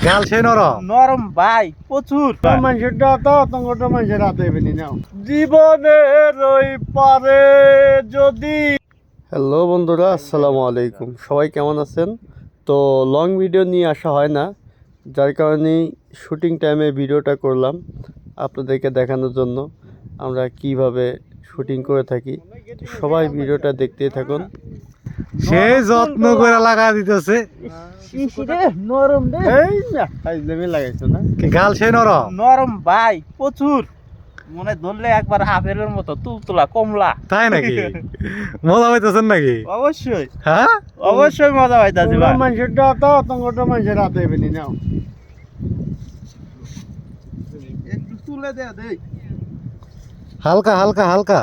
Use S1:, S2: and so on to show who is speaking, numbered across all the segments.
S1: গাল সে নরম
S2: নরম ভাই প্রচুর
S1: মানুষের মানুষের রাতে নাও জীবনের ওই পারে যদি। হ্যালো বন্ধুরা, আসসালামু আলাইকুম। সবাই কেমন আছেন? তো লং ভিডিও নিয়ে আসা হয় না, যার কারণে শুটিং টাইমে ভিডিওটা করলাম আপনাদেরকে দেখানোর জন্য আমরা কিভাবে শুটিং করে থাকি। সবাই ভিডিওটা দেখতেই থাকুন। সে যত্ন করে লাগা দিতেছে।
S2: নরম রে
S1: লাগাইছো না গাল সে নরম
S2: নরম ভাই প্রচুর, মনে ধরলে একবার আপেলের মতো তুলতুলা কমলা।
S1: তাই নাকি? মজা পাইতেছেন নাকি?
S2: অবশ্যই,
S1: হ্যাঁ
S2: অবশ্যই মজা পাইতাছি ভাই।
S1: মানুষের মানুষের রাতে নাও
S2: একটু তুলে দে দেই,
S1: হালকা হালকা হালকা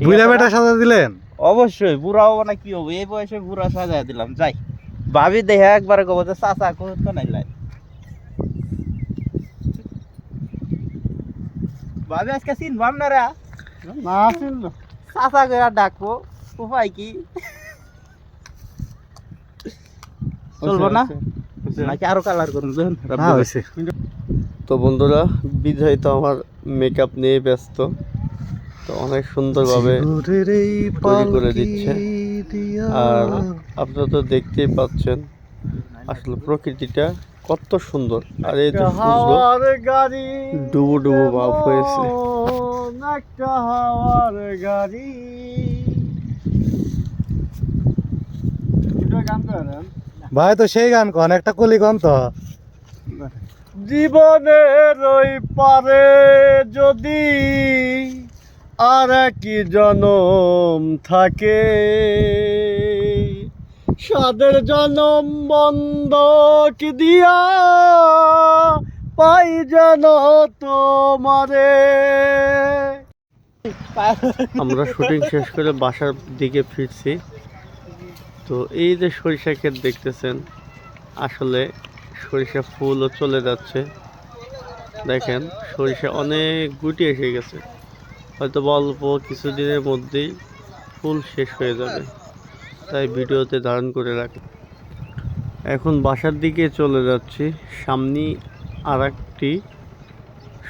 S1: বুইলা বেটা সাজা দিলেন।
S2: অবশ্যই বুড়া হবো না কি হবো, এই বয়সে বুড়া সাজায় দিলাম। যাই ভাবি দেখে একবারে কব যে চাচা করতো নাই লাই। ভাবি আজকে চিনবাম না রে,
S1: না চিনলো
S2: চাচা করে ডাকবো, উপায় কি? চলবো না নাকি আরো কালার করুন?
S1: তো বন্ধুরা, বিজয় তো আমার মেকআপ নিয়ে ব্যস্ত, তো অনেক সুন্দরভাবে তৈরি করে দিচ্ছে। আর আপনারা তো দেখতেই পাচ্ছেন আসলে প্রকৃতিটা কত সুন্দর। আর এই যে ডুবো ডুবো ভাব হয়েছে। ভাই তো সেই গান কন, একটা কলি গান তো। জীবনের ওই পারে যদি আর কি জনম থাকে, সাদের জনম বন্ধক দিয়া পাই যেন তোমারে। আমরা শুটিং শেষ করে বাসার দিকে ফিরছি। তো এই যে সরিষা ক্ষেত দেখতেছেন, আসলে সরিষা ফুলও চলে যাচ্ছে। দেখেন সরিষা অনেক গুটি এসে গেছে, হয়তো অল্প কিছুদিনের মধ্যেই ফুল শেষ হয়ে যাবে, তাই ভিডিওতে ধারণ করে রাখি। এখন বাসার দিকে চলে যাচ্ছি, সামনে আর একটি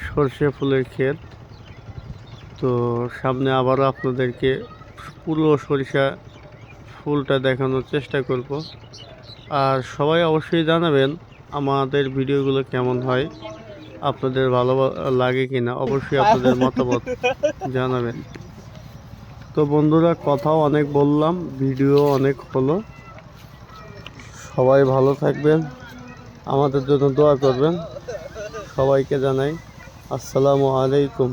S1: সরষে ফুলের ক্ষেত। তো সামনে আবারও আপনাদেরকে পুরো সরিষা ফুলটা দেখানোর চেষ্টা করব। আর সবাই অবশ্যই জানাবেন আমাদের ভিডিওগুলো কেমন হয়, আপনাদের ভালো লাগে কিনা, অবশ্যই আপনাদের মতামত জানাবেন। তো বন্ধুরা, কথাও অনেক বললাম, ভিডিও অনেক হলো। সবাই ভালো থাকবেন, আমাদের জন্য দোয়া করবেন। সবাইকে জানাই আসসালামু আলাইকুম।